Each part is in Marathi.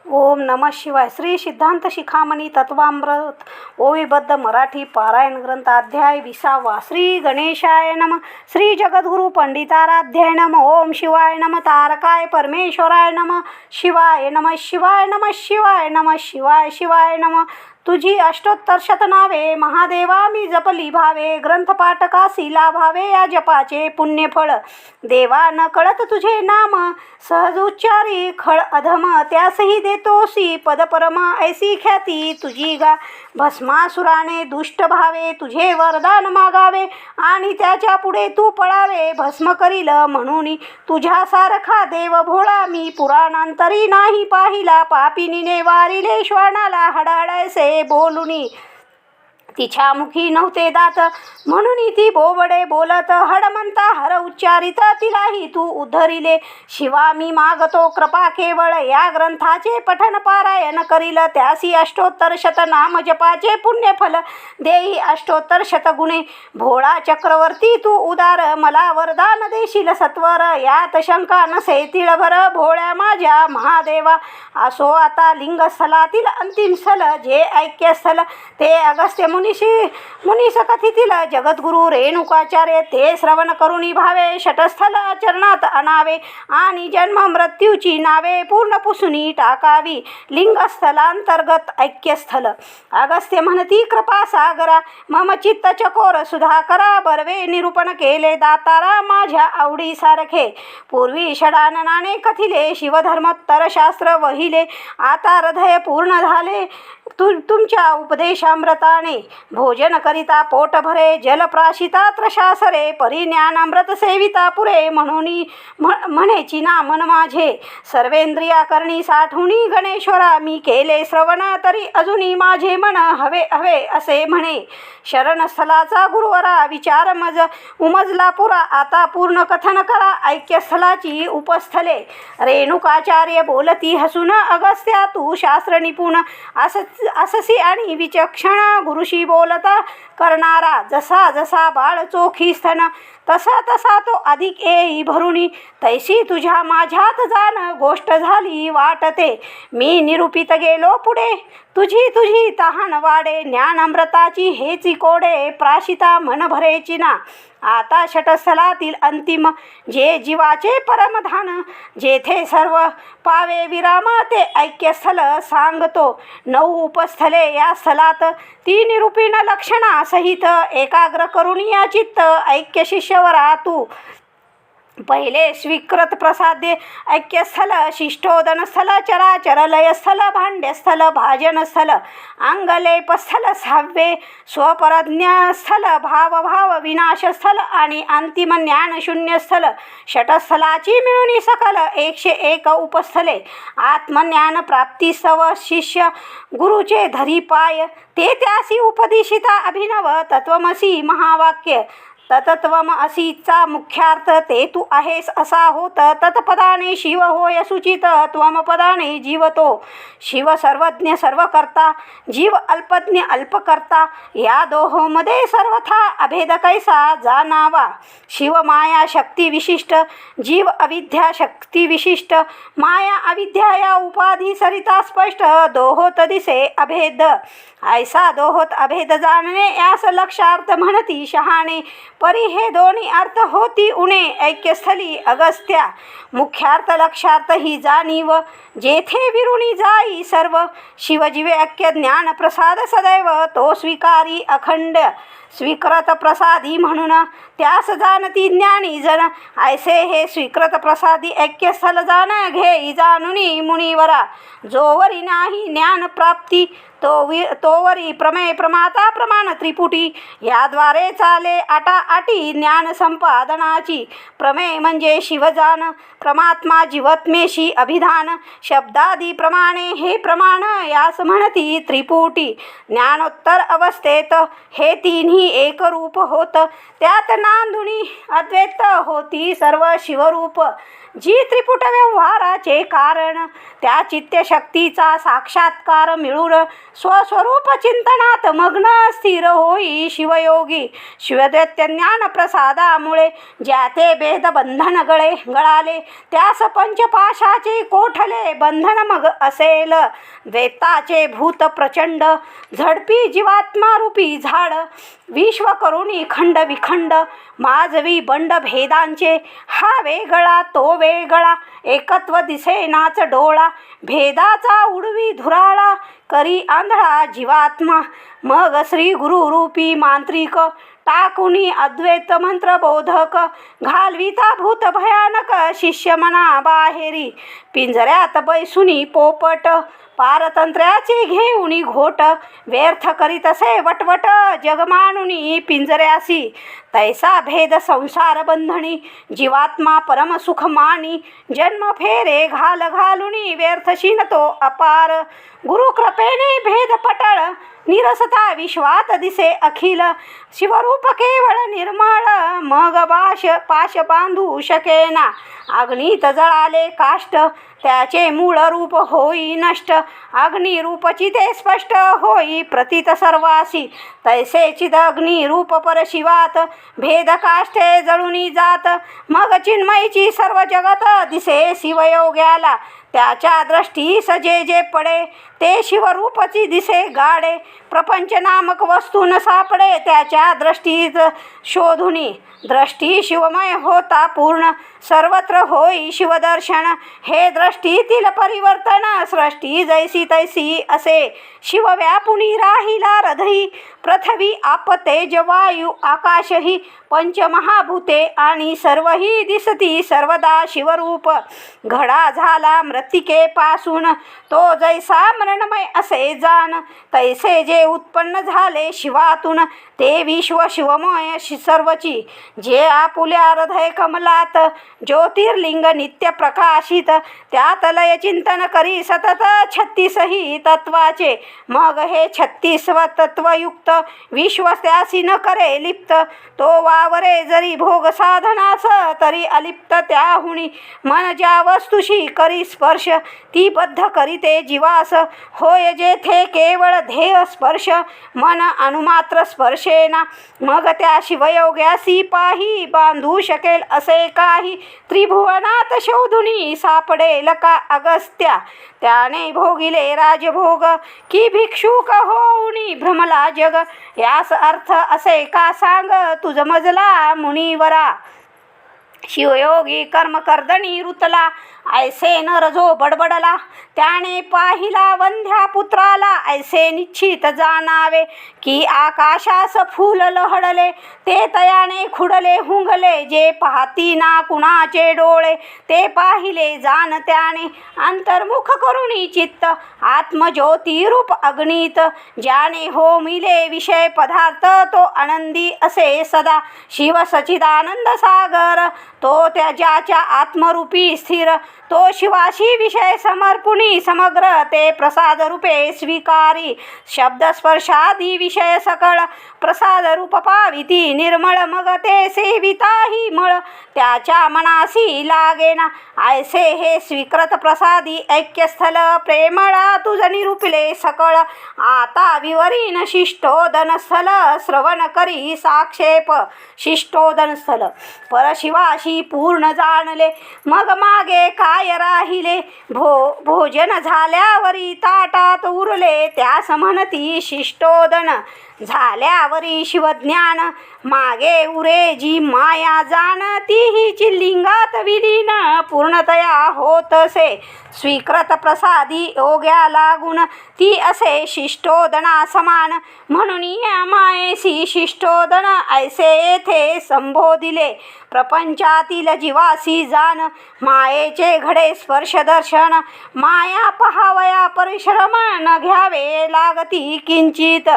ओम नमः शिवाय. श्री सिद्धांत शिखामणी तत्वामृत ओविबद्ध मराठी पारायण ग्रंथ अध्याय 20. श्री गणेशाय नम. श्री जगद्गुरु पंडिताराध्याय नम. ओम शिवाय नम. तारकाय परमेश्वराय नम. शिवाय नम. शिवाय नम. शिवाय नम. शिवाय शिवाय नम. तुझी अष्टोत्तर शतनावे महादेवा मी जपली भावे. ग्रंथपाठकासी लाभावे या जपाचे पुण्यफळ. देवा न कळत तुझे नाम सहज उच्चारी खळ अधम. त्यासही देतोसी पदपरम ऐसी ख्याती तुझी गा. भस्मासुराने दुष्ट भावे तुझे वरदान मागावे आणि त्याच्या पुढे तू पळावे. भस्म करील म्हणून तुझ्यासारखा देव भोळा मी पुराणांतरी नाही पाहिला. पापिनीने वारिले श्वानाला हडाळायसे बोलुनी. तिच्या मुखी नव्हते दात म्हणून ती बोबडे बोलत. हडमंता हर उच्चारित तिलाही तू उद्धरिले. शिवा मी मागतो कृपा केवळ या ग्रंथाचे पठन पारायण करील. त्यासी अष्टोत्तर शतनाम जपाचे पुण्यफल देई अष्टोत्तर शतगुणे. भोळा चक्रवर्ती तू उदार मला वरदान देशील सत्वर. यात शंका नसे तिळभर भोळ्या माझ्या महादेवा. असो आता लिंगस्थलातील अंतिम स्थल जे ऐक्यस्थल ते अगस्त्य मुनीस कथितील. जगद्गुरु रेणुकाचार्य ते श्रवण करुणी भावे. षटस्थल आचरणात आणावे आणि जन्म मृत्यूची नावे पूर्ण पुसुनी टाकावी. लिंगस्थलांतर्गत ऐक्यस्थल. अगस्त्य म्हणती कृपा सागरा मम चित्त चकोर सुधाकरा. बर्वे निरूपण केले दातारा माझ्या आवडीसारखे. पूर्वी षडाननाने कथिले शिवधर्मोत्तर शास्त्र वहिले. आता हृदय पूर्ण झाले तुमच्या उपदेशामृताने. भोजन करिता पोट भरे जलप्राशिता त्रशासरे. परिज्ञानामृत सेविता पुरे म्हणून म्हणेची ना मन माझे. सर्वेंद्रिया करणी साठवणी गणेश्वरा मी केले श्रवण तरी अजूनही माझे मन हवे हवे असे म्हणे. शरणस्थलाचा गुरुवरा विचार उमजला पुरा. आता पूर्ण कथन करा ऐक्यस्थलाची उपस्थले. रेणुकाचार्य बोलती हसून अगस्त्या तू शास्त्र निपुण अससी आणि विचक्षण. गुरुशी बोलता करणारा जसा जसा बाळ चोखी स्तन तसा तसा तो अधिक येई भरुणी. तैसी तुझ्या माझ्यात जाण गोष्ट झाली वाटते. मी निरूपित गेलो पुढे तुझी तुझी तहान वाडे. ज्ञान अमृताची हेची कोडे प्राशिता मन भरेची ना. आता षटस्थलातील अंतिम जे जीवाचे परमधान. जेथे सर्व पावे विराम ते ऐक्यस्थल सांगतो. 9 उपस्थले या स्थलात ती निरूपिण लक्षणा सहित. एकाग्र करून या चित्त ऐक्य शिष्यवरा तू. पहिले स्वीकृत प्रसाद्य ऐक्यस्थल. शिष्टोदनस्थल चराचर लयस्थल. भांड्यस्थल भाजनस्थल अंगलेपस्थल. 6वे स्वपरज्ञस्थल भावभाव विनाशस्थल आणि अंतिम ज्ञानशून्यस्थल. षटस्थलाची मिळून सकल 101 उपस्थले. आत्मज्ञान प्राप्तीस्तव शिष्य गुरुचे धरी पाय. ते त्यासी उपदिशिता अभिनव तत्वमसी महावाक्य. ततत्वम असीचा मुख्यार्थ ते तू आहेस असा होत. तत्पदाने शिव होय सुचित. त्वमपदाने जीव तो. शिव सर्वज्ञ सर्वकर्ता. जीव अल्पज्ञ अल्पकर्ता. या दोहोमध्ये सर्वथा अभेद कैसा जाणावा. शिव माया शक्ती विशिष्ट. जीव अविद्या शक्ती विशिष्ट. माया अविद्या या उपाधी सरिता स्पष्ट. दोहोत दिसे अभेद. ऐसा दोहोत अभेद जाणणे यास लक्षार्थ म्हणती शहाणे. परी हे दोन्ही अर्थ होती उणे ऐक्यस्थली अगस्त्या. मुख्यार्थ लक्षार्थ ही जाणीव. जेथे विरुणी जाई सर्व. शिवजीवे ऐक्य ज्ञान प्रसाद सदैव तो स्वीकारी अखंड. स्वीकृत प्रसादी म्हणून त्यास जाणती ज्ञानी जन. ऐसे हे स्वीकृत प्रसादी ऐक्यस्थल जाण घेई जाणुनी मुनिवरा. जोवरी नाही ज्ञान प्राप्ती तोवरी प्रमेय प्रमाता प्रमाण त्रिपुटी. याद्वारे चाले आटाआटी ज्ञान संपादनाची. प्रमेय म्हणजे शिवजान. प्रमात्मा जीवत्मेशी अभिधान. शब्दादी प्रमाणे हे प्रमाण यास म्हणती त्रिपुटी. ज्ञानोत्तर अवस्थेत हे तिन्ही एकरूप होत. त्यात नांदुनी अद्वैत होती सर्व शिवरूप. जी त्रिपुट व्यवहाराचे कारण, त्या चित्तशक्तीचा साक्षात्कार मिळून स्वस्वरूप चिंतनात मग्न स्थिर होई शिवयोगी. शिवदैत्य ज्ञान प्रसादामुळे ज्या ते भेद बंधन गळाले, त्यास पंचपाशाचे कोठले बंधन मग असेल. द्वैताचे भूत प्रचंड, झडपी जीवात्मा रूपी झाड, विश्व करुणी खंड विखंड, माजवी बंड भेदांचे. हा वेगळा तो वेगळा, एकत्व दिसेनाच डोळा, भेदाचा उडवी धुराळा, करी आंधळा जीवात्मा. मग श्री गुरु रूपी मांत्रिक, टाकुनी अद्वैत मंत्र बोधक, घालविता भूत भयानक शिष्य मना बाहेरी. पिंजऱ्यात बैसुनी पोपट, पारतंत्र्याचे घेऊनी घोट, व्यर्थ करीतसे वटवट जगमानुनी पिंजऱ्यासी. तैसा भेद संसार बंधनी, जीवात्मा परम सुख मानी, जन्म फेरे घालुनी व्यर्थ शिनतो अपार. गुरु कृपेने भेद पटळ, निरसता विश्वात दिसे अखिल, शिवरूप केवळ निर्मळ, मग पाश बांधू शकेना. अग्नीत जळाले काष्ट, त्याचे मूळ रूप होई नष्ट, अग्निरूप चिते स्पष्ट होई प्रतीत सर्वासी. तैसे चिदग्नी रूप परशिवात, भेद काष्टे जळुनी जात, मग चिन्मयची सर्व जगत दिसे शिवयोग्याला. त्याच्या दृष्टीस जे जे पडे, ते शिवरूपची दिसे गाडे, प्रपंच नामक वस्तू न सापडे त्याच्या दृष्टीत शोधुनी. दृष्टी शिवमय होता पूर्ण, सर्वत्र होई शिवदर्शन, हे दृष्टीतील परिवर्तन सृष्टी जैसी तैसी असे. शिव व्यापुनी राहिला हृदयी, पृथ्वी आप तेज वायू आकाशही, पंचमहाभूते आणि सर्वही दिसती सर्वदा शिवरूप. घडा झाला मृत्तिकेपासून, तो जैसा मरणमय असे जाण, तैसे जे उत्पन्न झाले शिवातून, ते विश्व शिवमय सर्वची. जे आपुल्या हृदय कमलात, ज्योतिर्लिंग नित्य प्रकाशित, त्यात लय चिंतन करी सतत 36 तत्वाचे. मग हे 36 तत्वयुक्त विश्व त्यासी न करे लिप्त, तो वावरे जरी भोग साधनास तरी अलिप्त. त्याहुनी मन ज्या वस्तुशी करी स्पर्श, ती बद्ध करीते जीवास, होय जेथे केवळ ध्येय स्पर्श, मन अनुमात्र स्पर्शेना. मग त्या शिवयोग्यासी पाही बांधू शकेल असे काही, त्रिभुवनात शोधुनी सापडेल का अगस्त्या. त्याने भोगिले राजभोग, की भिक्षुक होऊनी भ्रमला जग. यास अर्थ असे का सांग तुझ मजला मुनिवरा. शिवयोगी कर्मकर्दनी रुतला, ऐसे नर जो बडबडला. त्याने पाहिला वंध्या पुत्राला, ऐसे निश्चित जाणावे, की आकाशास फूल लहडले, ते तयाने खुडले हुंगले. जे पाहती ना कुणाचे डोळे, ते पाहिले जाण त्याने, अंतर्मुख करुणी चित्त, आत्मज्योती रूप अग्नीत. ज्याने होमिले विषय पदार्थ, तो आनंदी असे सदा. शिव सच्चिदानंद सागर, तो ज्याच्या आत्मरूपी स्थिर, तो शिवाशी विषय समर्पुणी समग्र, ते प्रसाद रूपे स्वीकारी. शब्द स्पर्शादी विषय सकळ, प्रसाद रूप पाविती निर्मळ. मग ते सेविताही मळ, त्याच्या मनासी लागेना. ऐसे हे स्वीकृत प्रसादी ऐक्यस्थल, प्रेमळा तुझ निरूपिले सकळ. आता विवरीन शिष्टोदन स्थल, श्रवण करी साक्षेप शिष्टोदन स्थल. परशिवाशी पूर्ण जाणले, मग मागे काय राहिले. भोजन झाल्यावरी ताटात उरले, त्यास म्हणती शिष्टोदन. झाल्यावरी शिवज्ञान, मागे उरे जी माया जाण. तीही चिल्लिंगात विलीन, पूर्णतया होतसे स्वीकृत प्रसादी योग्या लागून. ती असे शिष्टोदना समान, म्हणून या मायेसी शिष्टोदन ऐसे येथे संबोधिले. प्रपंचातील जीवासी जाण, मायेचे घडे स्पर्श दर्शन. माया पहावया परिश्रम, न घ्यावे लागती किंचित.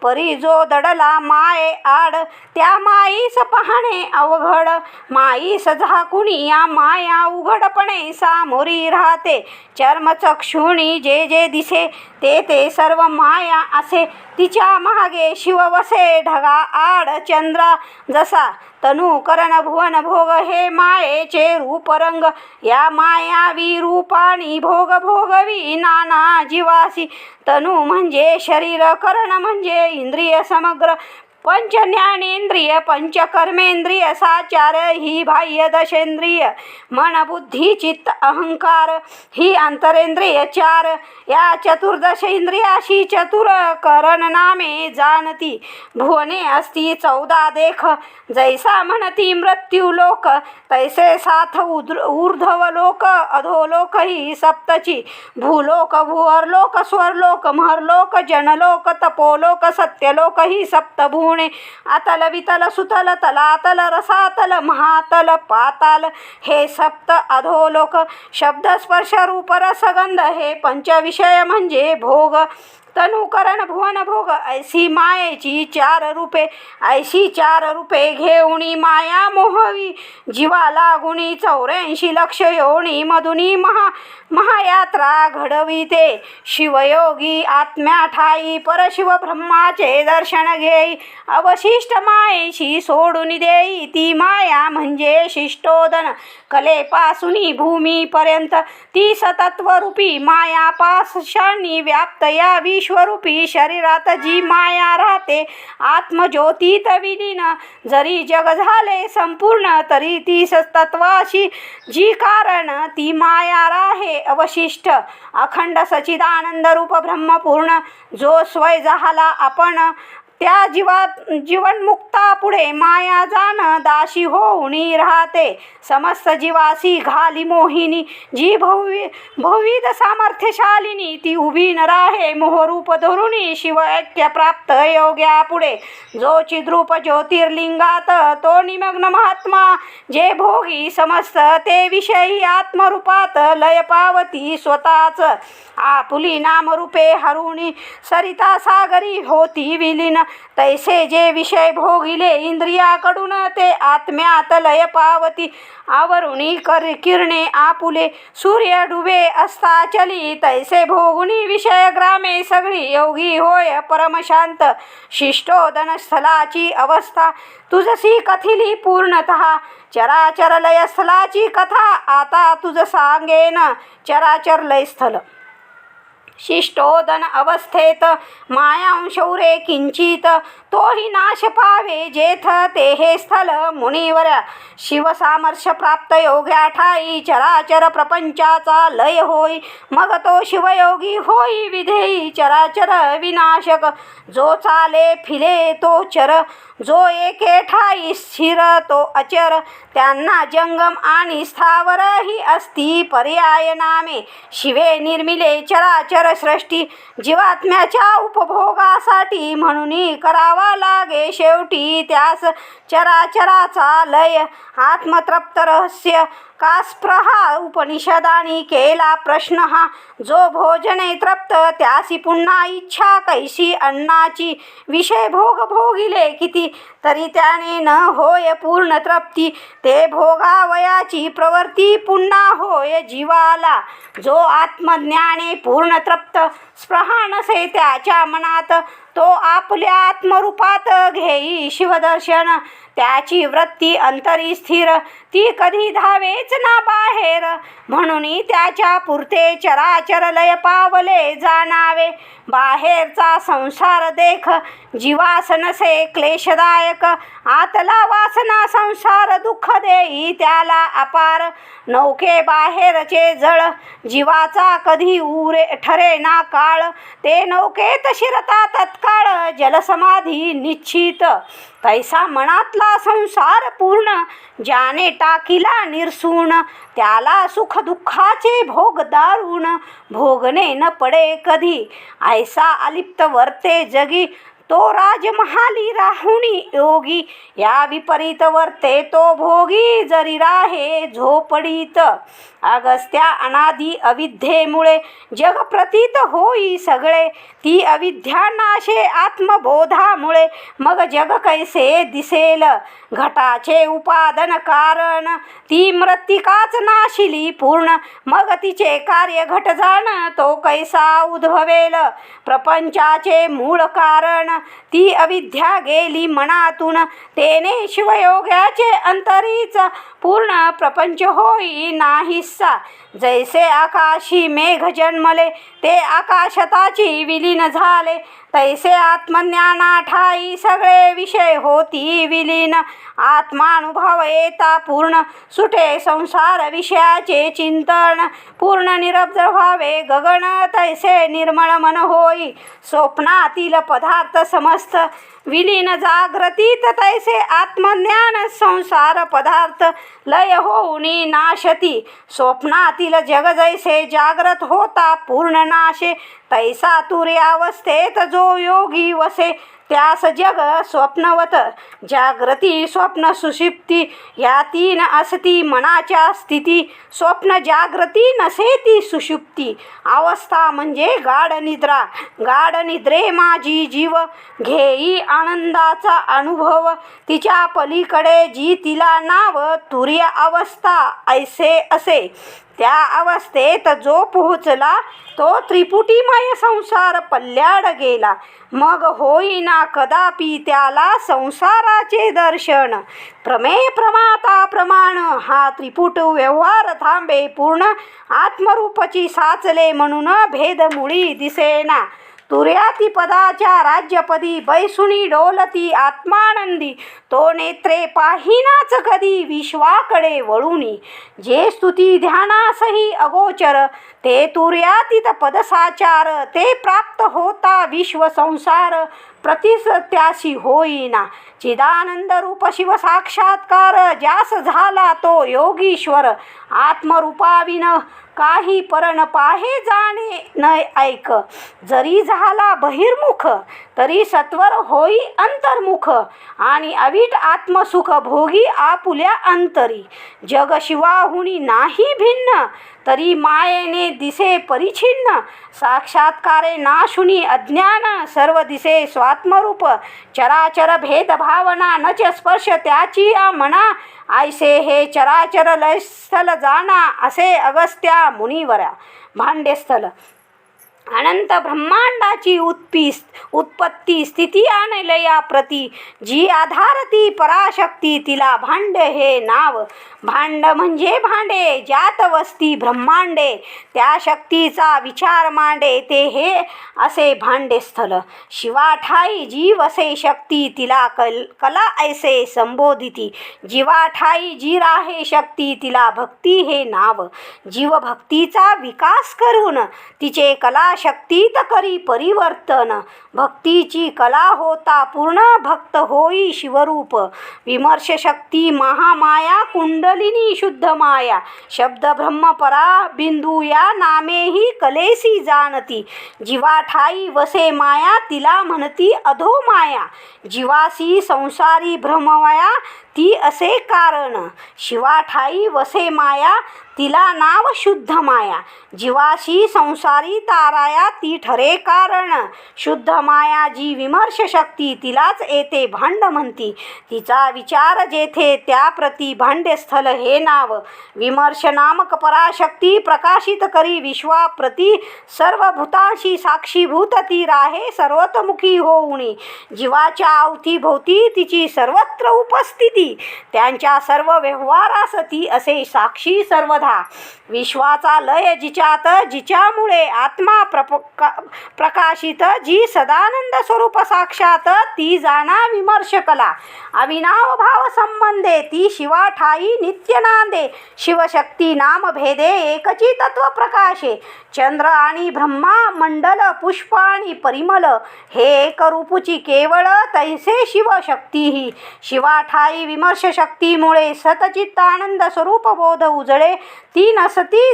परी जो दडला माये आड, त्या माईस पाहणे अवघड. माईस झाकुनी या माया उघडपणे सामोरी राहते. चर्मचक्षुणी जे जे दिसे, ते ते सर्व माया असे. तिच्या मागे शिव वसे ढगा आड चंद्रा जसा, तनु करण भुवन भोग हे मायेचे रूप रंग या मायावी रूपानी भोग भोगवी नाना जीवासी तनु म्हणजे शरीर करण म्हणजे इंद्रिय समग्र पंच ज्ञानेंद्रिय पंच कर्मेंद्रिय साचार ही बाह्य दशेंद्रिय मन बुद्धी चित्त अहंकार ही अंतरेंद्रिय चार या चतुर्दश इंद्रियाशी चतुर करण नामे जानती भुवने असती 14 देख जैसा म्हणती मृत्यू लोक तैसे साथ ऊर्ध्व लोक अधोलोक ही सप्तची भूलोक भुवरलोक स्वरलोक महरलोक जनलोक तपोलोक सत्यलोक ही सप्तभू अतल वितल सुतल तलातल रसातल महातल पाताल हे सप्त अधोलोक शब्द स्पर्श रूप रसगंध हे पंचविषय म्हणजे भोग तनु करण भुवन भोग ऐसी मायेची 4 रूपे ऐशी 4 रूपे घेऊनी माया मोहवी जीवा लागुनी 84 लक्ष योनी मधुनी महायात्रा घडविते शिवयोगी आत्म्या ठाई परशिव ब्रह्माचे दर्शन घेई अवशिष्ट मायेशी सोडून देई ती माया म्हणजे शिष्टोदन कलेपासूनी भूमीपर्यंत ती सतत्वरूपी माया पाशांनी व्याप्त या विश्वरूपी शरीरात जी माया राहते आत्मज्योतीत विलीन जरी जग झाले संपूर्ण तरी ती सतत्वाशी जी कारण ती माया राहे अवशिष्ट अखंड सचिदानंद रूप ब्रह्मपूर्ण जो स्वय झाला आपण त्या जीवनमुक्ता पुढे माया जाण दाशी होऊनी राहते समस्त जीवासी घाली मोहिनी जी भविद सामर्थ्यशालिनी ती उभी न राहे मोहरूप धरुणी शिव ऐक्य प्राप्त योग्या पुढे जो चिद्रूप ज्योतिर्लिंगात तो निमग्न महात्मा जे भोगी समस्त ते विषयी आत्मरूपात लय पावती स्वतःच आपुली नामरूपे हरुणी सरिता सागरी होती विलीन तैसे जे विषय भोगिले इंद्रियाकडून ते आत्म्यात लय पावती आवरुणी किरणे आपुले सूर्य डुबे असता चली तैसे भोगुनी विषय ग्रामे सगळी योगी होय परमशांत शिष्टोदन स्थलाची अवस्था तुझसी कथिली पूर्णतः चराचर लय स्थलाची कथा आता तुझ सांगेन चराचर लय स्थल शिष्टोदन अवस्थेत मायांशौरे किंचित तोही नाश पावे जेथ ते हे स्थल मुनिवर्या शिवसामर्श प्राप्त योग्या ठाई चराचर प्रपंचाचा लय होई मग तो शिवयोगी होई विधेयी चराचर विनाशक जो चाले फिले तो चर जो एके ठाई स्थिर तो अचर त्यांना जंगम आणि स्थावर ही असती पर्याय नामे शिवे निर्मिले चराचर सृष्टी जीवात्म्याच्या उपभोगासाठी म्हणून करावा लागे शेवटी त्यास चराचराचा लय आत्मतृप्त रहस्य कास्प्रहा उपनिषदानी केला प्रश्न हा जो भोजने तृप्त त्यासी पुन्हा इच्छा कैसी अन्नाची विषय भोग भोगिले किती तरी त्याने न होय पूर्ण तृप्ती ते भोगावयाची प्रवृत्ती पुन्हा होय जीवाला जो आत्मज्ञाने पूर्ण तृप्त स्पृहा नसे त्याच्या मनात तो आपल्या आत्मरूपात घेई शिवदर्शन त्याची वृत्ती अंतरी स्थिर ती कधी धावेच ना बाहेर म्हणून त्याच्या पुरते चराचर लय पावले जाणावे बाहेरचा संसार देख जीवास नसे क्लेशदायक आतला वासना संसार दुःख देई त्याला अपार नौके बाहेरचे जळ जीवाचा कधी उरे ठरे ना काळ ते नौकेत शिरता तत्काळ जलसमाधी निश्चित तैसा मनातला संसार पूर्ण ज्याने टाकिला निरसून त्याला सुख दुःखाचे भोग दारुण भोगणे न पडे कधी ऐसा अलिप्त वर्ते जगी तो राजमहाली राहुणी योगी या विपरीत वर्ते तो भोगी जरी राहे झोपडीत अगस्त्या अनादि अविद्येमुळे जग प्रतीत होई सगळे, ती अविद्या नाशे आत्मबोधामुळे मग जग कैसे दिसेल. घटाचे उपादन कारण ती मृत्तिकाच नाशिली पूर्ण, मग तिचे कार्य घट जाण तो कैसा उद्भवेल. प्रपंचाचे मूळ कारण ती अविद्या गेली मनातून, तेने शिवयोगाचे अंतरीच पूर्ण प्रपंच होई नाहीसा. जैसे आकाशी मेघ जन्मले ते आकाशताची विलीन झाले, तैसे आत्मज्ञाना ठाई सगळे विषय होती विलीन. आत्मानुभव येता पूर्ण सुटे संसार विषयाचे चिंतन, पूर्ण निरब्ध व्हावे गगन तैसे निर्मळ मन होई. स्वप्नातील पदार्थ समस्त विलीन जागृतीत, तैसे आत्मज्ञान संसार पदार्थ लय होऊनी नाशती. स्वप्नातील जग जैसे जागृत होता पूर्ण नाशे, तैसा तुर्यावस्थेत जो योगी वसे त्यास जग स्वप्नवत. जागृती स्वप्न सुषुप्ती या तीन असती मनाच्या स्थिती, स्वप्न जागृती नसेती सुषुप्ती. अवस्था म्हणजे गाढ निद्रा, गाढ निद्रे माझी जीव घेई आनंदाचा अनुभव, तिच्या पलीकडे जी तिला नाव तुर्य अवस्था ऐसे असे. त्या अवस्थेत जो पोहोचला तो त्रिपुटीमय संसार पल्ल्याड गेला, मग होईना कदापि त्याला संसाराचे दर्शन. प्रमेय प्रमाता प्रमाण हा त्रिपुट व्यवहार थांबे पूर्ण, आत्मरूपची साचले म्हणून भेद मुळी दिसेना. तुर्याती पदाच्या राज्यपदी बैसुनी डोलती आत्मानंदी, तो नेत्रे पाहिनाच कधी विश्वाकडे वळूनी. जे स्तुती ध्यानासही अगोचर ते तुर्यातीत पदसाचार, ते प्राप्त होता विश्व संसार प्रतीस त्यासी होईना. चिदानंद रूप शिव साक्षात्कार ज्यास झाला तो योगीश्वर, आत्मरूपाविन काही पर न पाहे जाणे न ऐक. जरी झाला बहिर्मुख तरी सत्वर होई अंतर्मुख, आणि अवीट आत्मसुख भोगी आपुल्या अंतरी. जग शिवाहुनी नाही भिन्न तरी मायेने दिसे परिच्छिन्न, साक्षात्कारे नाशुनी अज्ञान सर्व दिसे स्वात्मरूप. चराचर भेदभावना नच स्पर्श त्याची मना, ऐसे हे चराचर लयस्थल जाणा असे अगस्त्या मुनिवरा. भांडेस्थल अनंत ब्रह्मांडाची उत्पत्ती स्थिती आणि लया प्रती, जी आधारती पराशक्ती तिला भांड हे नाव. भांड म्हणजे भांडे ज्यात वसती ब्रह्मांडे, त्या शक्तीचा विचार मांडे ते हे असे भांडेस्थल. शिवाठाई जी वसे शक्ती तिला कला ऐसे संबोधिती, जीवाठाई जी राहे शक्ती तिला भक्ती हे नाव. जीव भक्तीचा विकास करून तिचे कला शक्तीत करी परिवर्तन, भक्तीची कला होता पूर्ण भक्त होई शिवरूप. विमर्श शक्ती महामाया कुंडलिनी शुद्ध माया, शब्द ब्रह्मपरा बिंदू या नामेही कलेसी जाणती. जीवाठाई वसे माया तिला म्हणती अधो माया, जीवासी संसारी भ्रममाया ती असे कारण. शिवाठाई वसे माया तिला नाव शुद्ध माया, जीवाशी संसारी ताराया ती ठरे कारण. शुद्ध माया जी विमर्श शक्ती तिलाच येते भांड म्हणती, तिचा विचार जेथे त्या प्रती भांडेस्थल हे नाव. विमर्श नामक पराशक्ती प्रकाशित करी विश्वाप्रती, सर्व भूतांशी साक्षीभूत ती राहे सर्वतोमुखी होऊनी. जीवाच्या अवतीभोवती तिची सर्वत्र उपस्थिती, त्यांच्या सर्व व्यवहारास ती असे साक्षी सर्वदा. विश्वाचा लय जिच्यात, जिच्यामुळे आत्मा प्रकाशित, जी सदानंद स्वरूप साक्षात ती जाणा विमर्श कला. अविनाव भाव संबंधे ती शिवाठाई नित्य नांदे, शिवशक्ती नाम भेदे एकची तत्व प्रकाशे. चंद्र आणि ब्रह्मा मंडल पुष्प आणि परिमल हे एक रूपुची केवळ, तैसे शिवशक्तीही. शिवाठाई विमर्श शक्तीमुळे सतचित्त आनंद स्वरूप बोध उजळे, ती नसती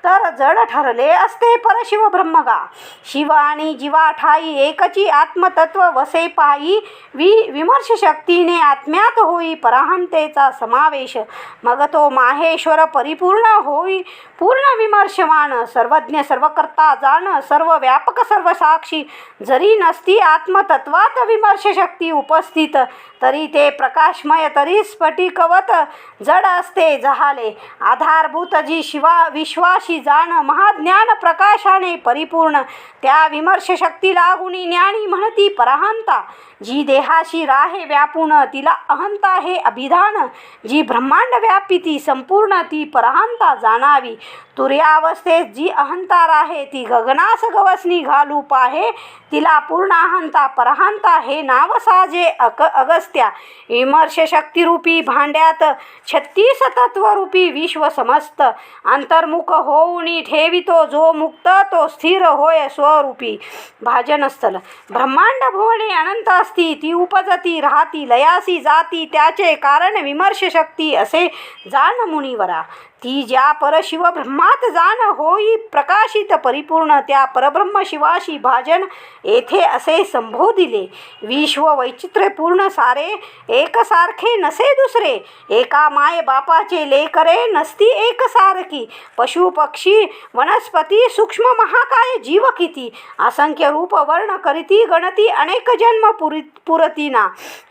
तर जड ठरले असते परशिव ब्रह्मगा. शिव आणि जीवा ठाई एकची आत्मतत्व वसे पायी विमर्श शक्तीने आत्म्यात होई परहंतेचा समावेश. मग तो माहेश्वर परिपूर्ण होई पूर्ण विमर्शवान. सर्वज्ञ सर्वकर्ता जाण सर्व व्यापक सर्व साक्षी. जरी नसती आत्मतत्वात विमर्श शक्ती उपस्थित तरी ते प्रकाशमय तरी स्फटिकवत जड असते जहाले. आधारभूत जी विश्वाशी जाण महाज्ञान प्रकाशाने परिपूर्ण. त्या विमर्श शक्ती लागुनी ज्ञानी म्हणती परहंता. जी देहाशी राहे व्यापून तिला अहंता हे अभिधान. जी ब्रह्मांड व्यापी ती संपूर्ण ती परहंता जाणावी. तुर्यावस्थेत जी अहंता राहे ती गगनास गवसनी घालू पाहे. तिला पूर्ण अहंता परहंता हे नाव साजे अगस्त्या. विमर्श शक्तिरूपी भांड्यात 36 तत्वरूपी विश्व समस्त. अंतर्मुख होऊनी ठेवितो जो मुक्त तो स्थिर होय स्वरूपी. भाजनस्थल ब्रह्मांड भुवने अनंत असती ती उपजती राहती लयासी जाती. त्याचे कारण विमर्श शक्ती असे जाण मुनिवरा. ती ज्या परशिव ब्रह्मात जाण होई प्रकाशित परिपूर्ण. त्या परब्रह्म शिवाशी भाजन येथे असे संबोधिले. विश्व वैचित्र्यपूर्ण सारे एकसारखे नसे दुसरे. एका माय बापाचे लेकरे नसती एकसारखी. पशु पक्षी वनस्पती सूक्ष्म महाकाय जीव किती. असंख्य रूप वर्ण करीती गणती अनेक जन्म पुरतीना.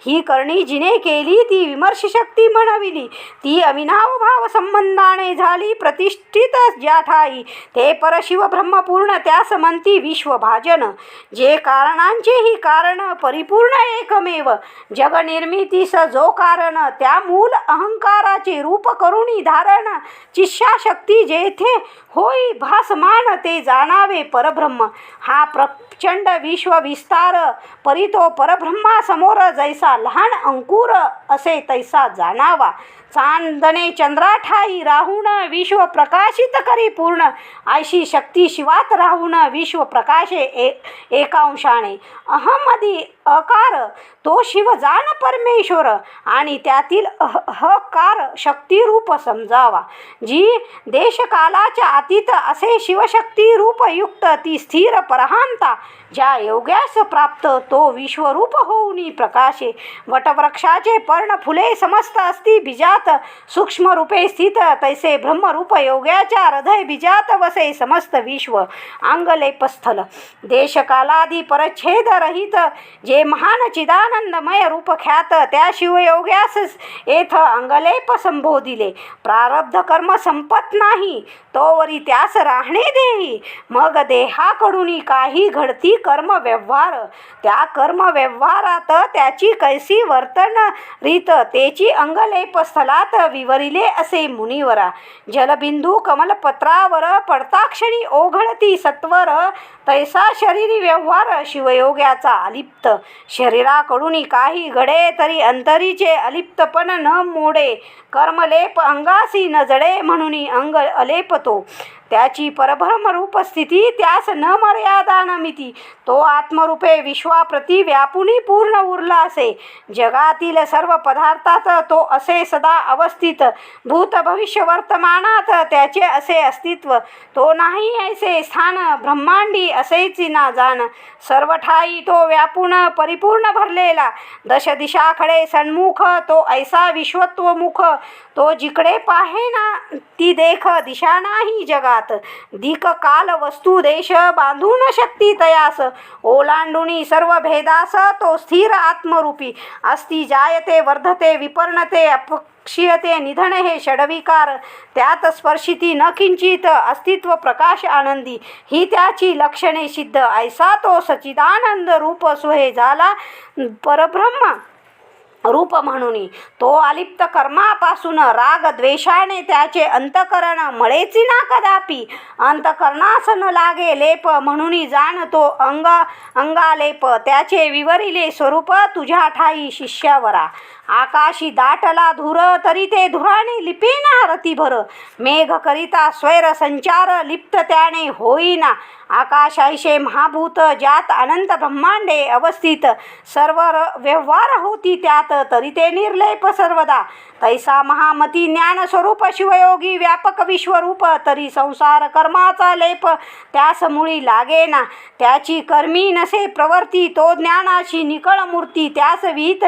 ही करणी जिने केली ती विमर्श शक्ती म्हणविली. ती अविनाव भाव संबंधाने झाली प्रतिष्ठित ज्या ठाई. ते परशिव ब्रह्मपूर्ण त्यास म्हणती विश्वभाजन. जे कारणांचेही कारण परिपूर्ण एकमेव. जग निर्मितीस जो कारण त्या मूल अहंकाराचे रूप करुणी धारण. चिशा शक्ती जेथे होई भासमान ते जाणावे परब्रह्म. हा प्रचंड विश्व विस्तार परितो परब्रह्मा समोर जैसा लहान अंकुर असे तैसा जाणावा. चांदणे चंद्राठाई राहून विश्व प्रकाशित करी पूर्ण. ऐशी शक्ती शिवात राहून विश्व प्रकाशे एकांशाने. अहमदी अकार तो शिव जाण परमेश्वर आणि त्यातील अहकार शक्तिरूप समजावा. जी देशकालाच्या अतीत असे शिवशक्ती रूप युक्त ती स्थिर परहांता. ज्या योग्यास प्राप्त तो विश्वरूप होऊनी प्रकाशे. वटवृक्षाचे पर्ण फुले समस्त असती बीजात सूक्ष्म रूपे स्थित तैसे ब्रह्मरूप योग्याच्या हृदय बीजात वसे समस्त विश्व. अंगलेपस्थल देशकालादी परच्छेद रहित जे महान चिदानंदमय रूप ख्यात. त्या शिवयोग्यास येथ अंगलेप संबोधिले. प्रारब्ध कर्म संपत नाही तोवरी त्यास राहणे देई. मग देहाकडून काही घडती कर्म व्यवहार. त्या कर्म व्यवहारात त्याची कैसी वर्तन रीत तेची अंगलेप स्थलात विवरिले असे मुनिवरा. जलबिंदू कमलपत्रावर पडता क्षणी ओघळती सत्वर तैसा शरीरी व्यवहार शिवयोग्याचा अलिप्त. शरीराकडून काही घडे तरी अंतरीचे अलिप्तपण न मोडे. कर्मलेप अंगासी न जडे म्हणून अंग अलेपतो. त्याची परब्रह्मरूप स्थिती त्यास न मर्यादा न मिती. तो आत्मरूपे विश्वाप्रती व्यापुनी पूर्ण उरला असे. जगातील सर्व पदार्थात तो असे सदा अवस्थित. भूत भविष्य वर्तमानात त्याचे असे अस्तित्व. तो नाही ऐसे स्थान ब्रह्मांडी असेच ना जाण. सर्व ठाई तो व्यापून परिपूर्ण भरलेला. दश दिशाकडे सन्मुख तो ऐसा विश्वत्वमुख. तो जिकडे पाहे ना ती देख दिशा नाही जगात. दिक काल वस्तू देश बांधून शक्ती तयास. ओलांडुनी सर्व भेदास तो स्थिर आत्मरूपी अस्ति. जायते वर्धते विपर्णते अपक्षीयते निधन हे षडविकार. त्यात स्पर्शिती न किंचित अस्तित्व प्रकाश आनंदी. ही त्याची लक्षणे सिद्ध. ऐसा तो सच्चिदानंद रूप सोहे झाला परब्रह्म रूप म्हणून. तो अलिप्त कर्मापासून राग द्वेषाने त्याचे अंतकरण मळेची ना कदापि. अंतकरणास न लागे लेप म्हणून जाण तो अंगालेप. त्याचे विवरिले स्वरूप तुझ्या ठाई शिष्यावरा. आकाशी दाटला धूर तरी ते धुराने लिपेना रतीभर. मेघ करिता स्वैर संचार लिप्त त्याने होईना. आकाश ऐशे महाभूत ज्यात अनंत ब्रह्मांडे अवस्थित सर्व व्यवहार होती त्यात तरी ते निर्लेप सर्वदा तैसा महामती ज्ञान स्वरूप शिवयोगी व्यापक विश्वरूप तरी संसार कर्माचा लेप त्यास मुळी लागेना त्याची कर्मी नसे प्रवर्ती तो ज्ञानाची निकळ मूर्ती त्यास विहित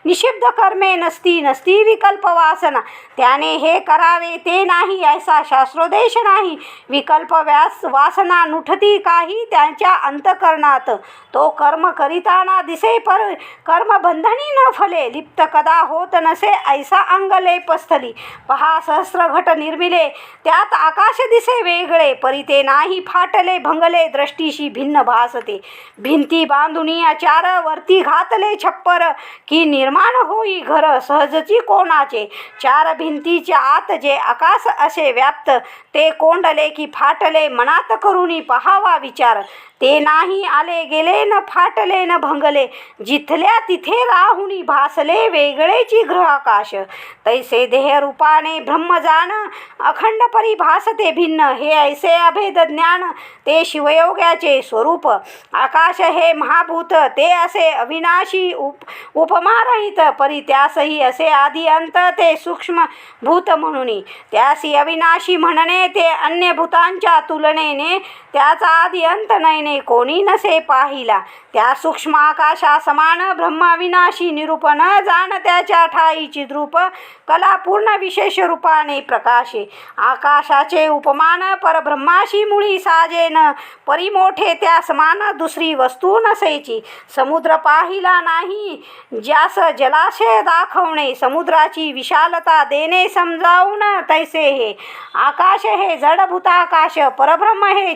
निषिद्ध कर्मे नसती विकल्प वासना त्याने हे करावे ते नाही ऐसा शास्त्रोदेश नाही विकल्प वासना नुठती काही त्यांच्या अंतकरणात तो कर्म करिताना दिसे पर कर्म बंधनी न फले लिप्त कदा होत नसे ऐसा अंगलेपस्थली पहा सहस्र घट निर्मिले त्यात आकाश दिसे वेगळे परी ते नाही फाटले भंगले दृष्टीशी भिन्न भासते भिंती बांधुनी चार वरती घातले छप्पर की निर्माण होई घर सहजची कोणाचे चार भिंतीच्या आत जे आकाश असे व्याप्त ते कोंडले की फाटले मनात करुनी पहावा विचार ते नाही आले गेले न फाटले न भंगले जिथल्या तिथे राहुनी भासले वेगळेची ग्रह आकाश तैसे देह रूपाने ब्रह्म जाण अखंड परिभासते भिन्न हे ऐसे अभेद ज्ञान ते शिवयोग्याचे स्वरूप आकाश हे महाभूत ते असे अविनाशी उपमारहित परी त्यासही असे आदी अंत ते सूक्ष्म भूत म्हणून त्यासी अविनाशी म्हणणे ते अन्य भूतांच्या तुलनेने त्याचा आदी अंत नयने कोणी नसे पाहिला त्या सूक्ष्म आकाशा समान ब्रह्म अविनाशी निरूपण जाण त्याच्या ठाई चिद्रूप कला पूर्ण विशेष रूपाने प्रकाशे आकाशाचे उपमान परब्रह्माशी मुळी साजेन परिमोठे त्या समान दुसरी वस्तू नसेची समुद्र पाहिला नाही ज्यास जलाशय दाखवणे समुद्राची विशालता देणे समजावून तैसे हे आकाश हे जडभूताकाश परब्रह्म हे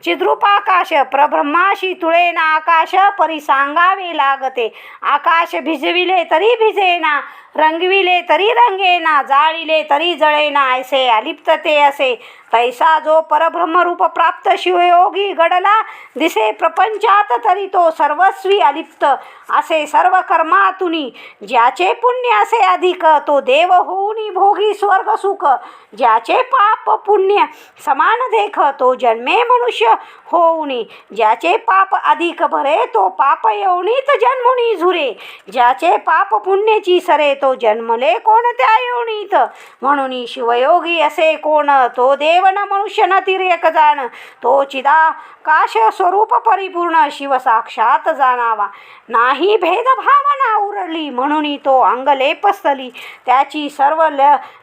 चिद्रूपाकाश परब्रह्माशी तुळेना आकाश परी सांगावे लागते आकाश भिजविले तरी भिजेना रंगविले तरी रंगेना जाळिले तरी जळेना ऐसे अलिप्त ते असे तैसा जो परब्रह्मरूप प्राप्त शिवयोगी घडला दिसे प्रपंचात तरी तो सर्वस्वी अलिप्त असे सर्व कर्मातुनी ज्याचे पुण्य असे अधिक तो देव होऊनी भोगी स्वर्ग सुख ज्याचे पाप पुण्य समान देख तो जन्मे मनुष्य होऊनी ज्याचे पाप अधिक भरे तो पाप योनीत जन्मुनी झुरे ज्याचे पाप पुण्याची सरे तो जन्मले कोणत्या योनीत म्हणून शिवयोगी असे कोण तो देव न मनुष्य न तिर्यक जाण तो चिदाकाश स्वरूप परिपूर्ण शिव साक्षात जाणावा नाही भेदभावना उरली म्हणून तो अंगलेपस्थली त्याची सर्व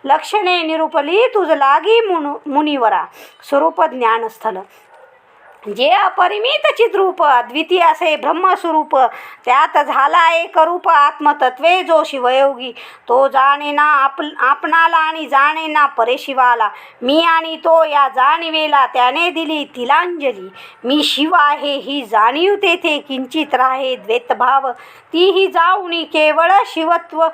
लक्षणे निरूपली तुझ लागी मुनिवरा स्वरूप ज्ञानस्थल जे अपरिमित चिद्रूप अद्वितीय असे ब्रह्मस्वरूप त्यात झाला एक रूप आत्मतत्वे जो शिवयोगी तो जाणेना आपणाला आणि जाणेना परेशिवाला मी आणि तो या जाणीवेला त्याने दिली तिलांजली मी शिव आहे ही जाणीव तेथे किंचित राहे द्वैतभाव तीही जाऊनी केवळ शिवत्व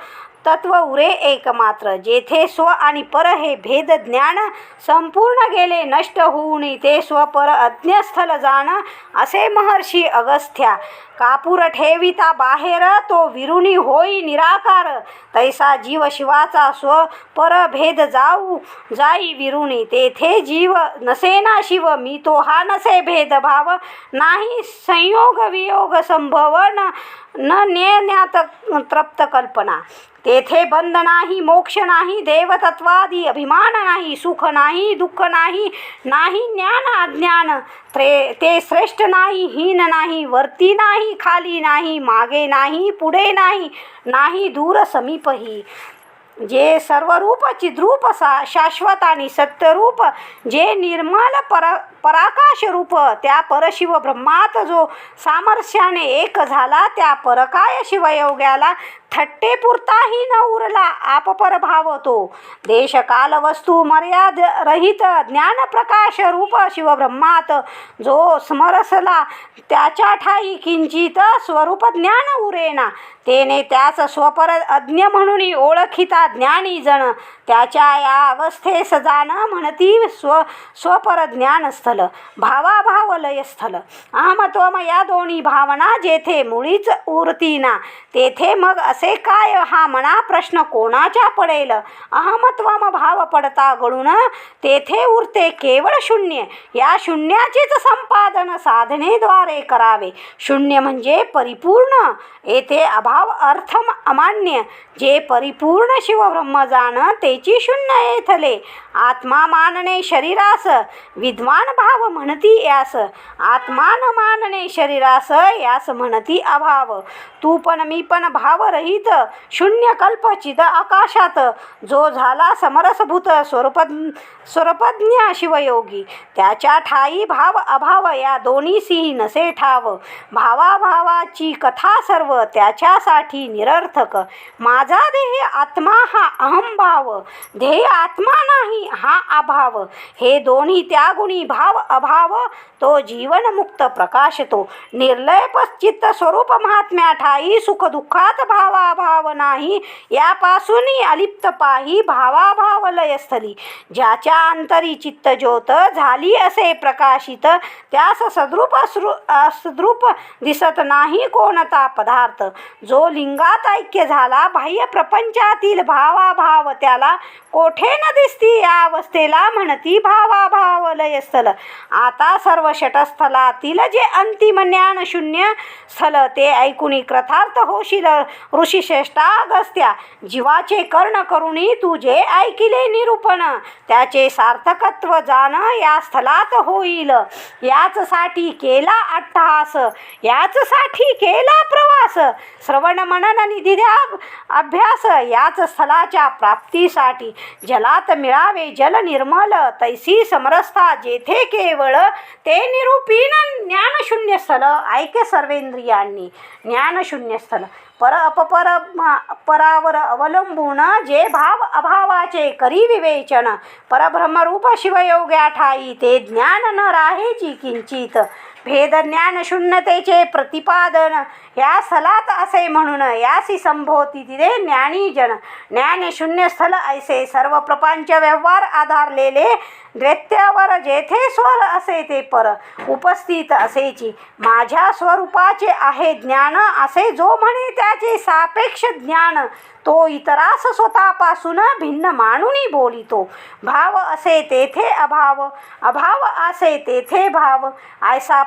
तत्व उरे एकमात्र जेथे स्व आणि पर हे भेद ज्ञान संपूर्ण गेले नष्ट होऊन ते स्वपर अज्ञस्थल जाण असे महर्षी अगस्त्या कापूर ठेविता बाहेर तो विरुणी होई निराकार तैसा जीव शिवाचा स्वपर भेद जाई विरुणी तेथे जीव नसेना शिव मी तो हा नसे भेदभाव नाही संयोग वियोग संभव न नेण्यात तृप्त कल्पना तेथे बंध नाही मोक्ष नाही देवतत्वादी अभिमान नाही सुख नाही दुःख नाही ज्ञान अज्ञान ते श्रेष्ठ नाही हीन नाही वरती नाही खाली नाही मागे नाही पुढे नाही दूर समीपही जे सर्वरूप चिद्रूप शाश्वत आणि सत्यरूप जे निर्मल पराकाश रूप त्या परशिव ब्रह्मात जो सामर्थ्याने एक झाला त्या परकाय शिवयोग्याला थट्टे पुरताही न उरला आपपरभाव तो देश काल वस्तू मर्याद रहित ज्ञान प्रकाश रूप शिवब्रह्मात जो स्मरसला त्याच्या ठाई किंचित स्वरूप ज्ञान उरेना तेने त्याच स्वपर अज्ञ म्हणून ओळखिता ज्ञानी जण त्याच्या या अवस्थेस जाण म्हणती स्वपर ज्ञानस्थल भावाभाव लयस्थल अहमत्वम या दोन्ही भावना जेथे मुळीच उरतीना तेथे मग असे काय हा मना प्रश्न कोणाच्या पडेल. अहमत्वम भाव पडता गळून तेथे उरते केवळ शून्य. या शून्याचेच संपादन साधनेद्वारे करावे. शून्य म्हणजे परिपूर्ण. येथे अभाव अर्थ अमान्य. जे परिपूर्ण शिवब्रह्म जाण तेची शून्य येथले. आत्मा मानणे शरीरास विद्वान भाव म्हणती यास. आत्मा न मानणे शरीरास यास म्हणती अभाव. तू पण मी पण भावरहित शून्य कल्प चिद आकाशात. जो झाला समरसभूत स्वरूपज्ञ शिवयोगी. त्याच्या ठाई भाव अभाव या दोन्हीसी नसे ठाव. भावाभावाची कथा सर्व त्याच्यासाठी निरर्थक. माझा देह आत्मा हा अहंभाव. ध्येय आत्मा नाही हा अभाव. हे दोन्ही त्यागुणी भाव अभाव तो जीवनमुक्त प्रकाशतो. निर्लय चित्त स्वरूप महात्म्या ठाई सुख दुःखात भावाभाव नाही. यापासून अलिप्त पाही भावाभाव लयस्थली. ज्याच्या अंतरी चित्त ज्योत झाली असे प्रकाशित त्यास सद्रूप दिसत नाही कोणता पदार्थ. जो लिंगात ऐक्य झाला बाह्य प्रपंचातील भावाभाव त्याला कोठे न दिसती. या अवस्थेला म्हणती भावाभाव लयस्थल. आता सर्व षटस्थलातील जे अंतिम ज्ञान शून्य स्थल ते ऐकुनी कृतार्थ होशील ऋषीश्रेष्ठा अगस्त्या. जीवाचे कर्ण करुणी तू जे ऐकिले निरूपण त्याचे सार्थकत्व जाण या स्थलात होईल. याचसाठी केला अट्टहास याचसाठी केला प्रवास. श्रवण मनन निधी अभ्यास याच स्थलाच्या प्राप्तीसाठी. जलात मिळावे जल निर्मल तैसी समरसता जेथे केवळ ते निरूपीन ज्ञानशून्य स्थल. ऐके सर्वेंद्रियांनी ज्ञानशून्य स्थल. पर अपपर परावर अवलंबून जे भाव अभावाचे करी विवेचन. परब्रह्मरूप शिवयोग्या ठाई ते ज्ञान न राहेची किंचित. भेद ज्ञान शून्यतेचे प्रतिपादन या स्थलात असे म्हणून यासी संभोती तिथे ज्ञानीजन. ज्ञान शून्य स्थल ऐसे सर्व प्रपंच व्यवहार आधारलेले. द्वैत्यावर जेथे स्वर असे ते पर उपस्थित असेची. माझ्या स्वरूपाचे आहे ज्ञान असे जो म्हणे त्याचे सापेक्ष ज्ञान. तो इतरास स्वतःपासून भिन्न मानूनी बोलितो. भाव असे तेथे अभाव अभाव असे तेथे भाव. ऐसा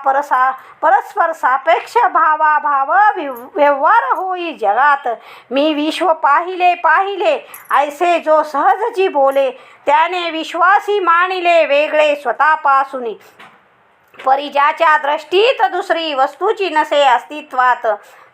परस्पर सापेक्ष भावाभाव व्यवहार होई जगात. मी विश्व पाहिले ऐसे जो सहजची बोले. त्याने विश्वासी मानिले वेगळे स्वतःपासून. परी ज्याच्या दृष्टीत दुसरी वस्तूची नसे अस्तित्वात.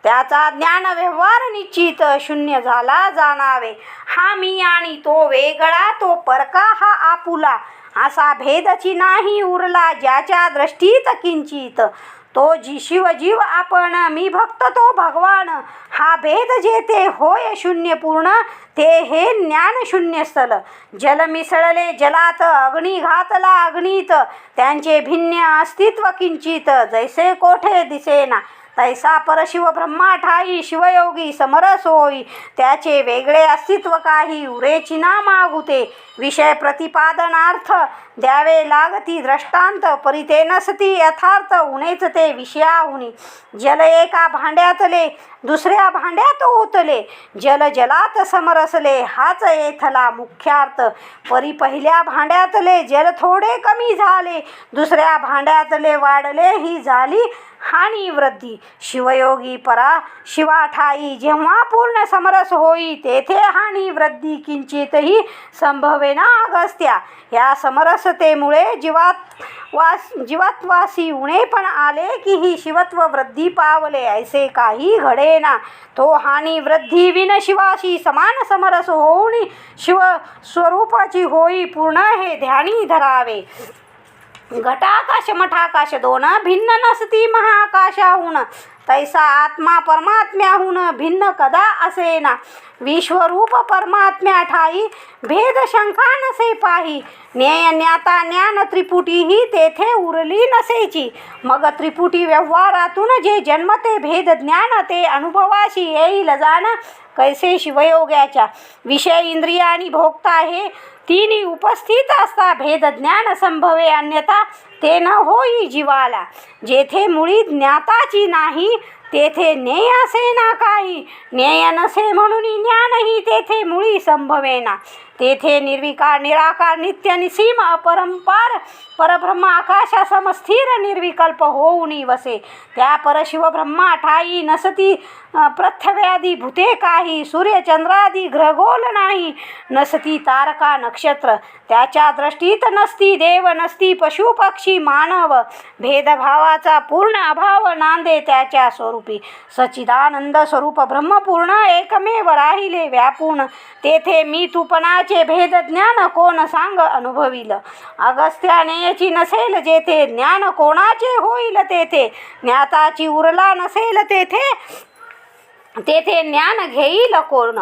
त्याचा ज्ञान व्यवहार निश्चित शून्य झाला जाणावे. हा मी आणि तो वेगळा तो परका हा आपुला. असा भेदची नाही उरला ज्याच्या दृष्टीत किंचित. तो शिवजीव आपण मी भक्त तो भगवान. हा भेद जेथे होय शून्य पूर्ण ते हे ज्ञान शून्य स्थल. जल मिसळले जलात अग्नी घातला अग्नीत. त्यांचे भिन्न अस्तित्व किंचित जैसे कोठे दिसेना. तैसा परशिव ब्रह्मा ठाई शिवयोगी समरस होई. त्याचे वेगळे अस्तित्व काही उरेची ना मागुते. विषय प्रतिपादनार्थ द्यावे लागती दृष्टांत. परिते नसती यथार्थ उणेच ते विषयाहुनी. जल एका भांड्यातले दुसऱ्या भांड्यात ओतले. जल जलात समरसले हाच येथला मुख्यार्थ. परी पहिल्या भांड्यातले जल थोडे कमी झाले. दुसऱ्या भांड्यातले वाढले ही झाली हानी वृद्धी. शिवयोगी परा शिवा ठाई जेव्हा पूर्ण समरस होई तेथे हानी वृद्धी किंचितही संभवेना अगस्त्या. या समरसतेमुळे जीवात्वासी उणे पण आले की ही शिवत्व वृद्धी पावले ऐसे काही घडेना. तो हानी वृद्धी विन शिवाशी समान समरस होऊन शिव स्वरूपाची होई पूर्ण हे ध्यानी धरावे. घटाकाश मठाकाश दोन भिन्न नसती महाकाशाहून. तैसा आत्मा परमात्म्याहून भिन्न कदा असेना. विश्वरूप परमात्म्या ठाई भेद शंका नसे पाही. ज्ञेय ज्ञाता ज्ञान त्रिपुटी ही तेथे उरली नसेची. मग त्रिपुटी व्यवहारातून जे जन्मते भेद ज्ञान ते अनुभवाशी येईल जाण. कैसे शिवयोग्याच्या विषय इंद्रिय आणि भोक्ता हे तिन्ही उपस्थित असता भेद ज्ञान संभवे अन्यथा ते न होई जीवाला. जेथे मुळी ज्ञाताची नाही तेथे ज्ञेय असे ना काही, ज्ञेय नसे म्हणून ज्ञानही तेथे मुळी संभवेना. तेथे निर्विकार निराकार नित्य निसीम अपरंपार परब्रह्म आकाशा समस्थिर निर्विकल्प होऊनी वसे. त्या परशिव ब्रह्मा ठाई नसती पृथ्व्यादी भूते काही, सूर्यचंद्रादी ग्रहगोल नाही, नसती तारका नक्षत्र त्याच्या दृष्टीत, नसती देव नसती पशु पक्षी मानव, भेदभावाचा पूर्ण अभाव नांदे त्याच्या स्वरूपी. सच्चिदानंद स्वरूप ब्रह्मपूर्ण एकमेव राहिले व्यापून, तेथे मी तूपणाचे भेद ज्ञान कोण सांग अनुभविल. अगस्त्यानेची नसेल जेथे, ज्ञान कोणाचे होईल तेथे, ज्ञाताची उरला नसेल तेथे, तेथे ज्ञान घेईल कोण.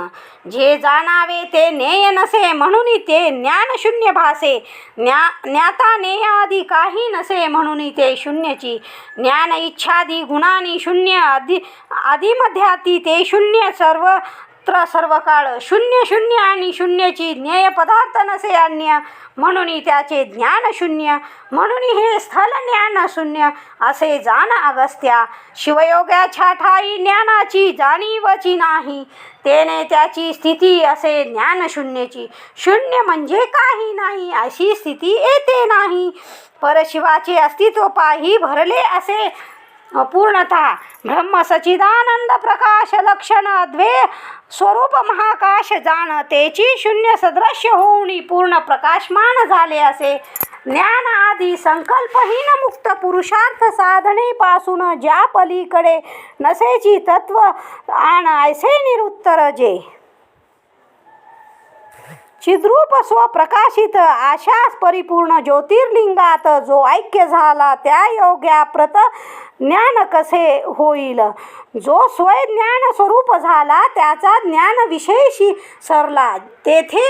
जे जाणावे ते ज्ञेय नसे म्हणून ते ज्ञान शून्य भासे. ज्ञाता ज्ञेयादी काही नसे म्हणून ते शून्यची. ज्ञान इच्छादी गुणांनी शून्य, आदिमध्याती ते शून्य, सर्वत्र सर्वकाळ शून्य शून्य आणि शून्यची. ज्ञेय पदार्थ नसे अन्य म्हणून त्याचे ज्ञान शून्य, म्हणून हे स्थल ज्ञान शून्य असे जाण अगस्त्या. शिवयोगाच्या ठाई ज्ञानाची जाणीवची नाही, तेने त्याची स्थिती असे ज्ञान शून्यची. शून्य म्हणजे काही नाही अशी स्थिती येते नाही. परशिवाचे अस्तित्व पाही भरले असे पूर्णतः ब्रह्म सच्चिदानंद प्रकाश लक्षण अद्वय स्वरूप महाकाश जाण, तेची शून्य सदृश्य होऊन पूर्ण प्रकाशमान झाले असे. ज्ञान आदी संकल्पहीन मुक्त पुरुषार्थ साधनेपासून ज्या पलीकडे नसेची तत्व आण ऐसे निरुत्तर जे. चिद्रूप स्वप्रकाशित आशास परिपूर्ण ज्योतिर्लिंगात जो ऐक्य झाला, त्या योग्या प्रत ज्ञान कसे होईल. जो स्वय ज्ञान स्वरूप झाला त्याचा ज्ञान विशेषी सरला, तेथे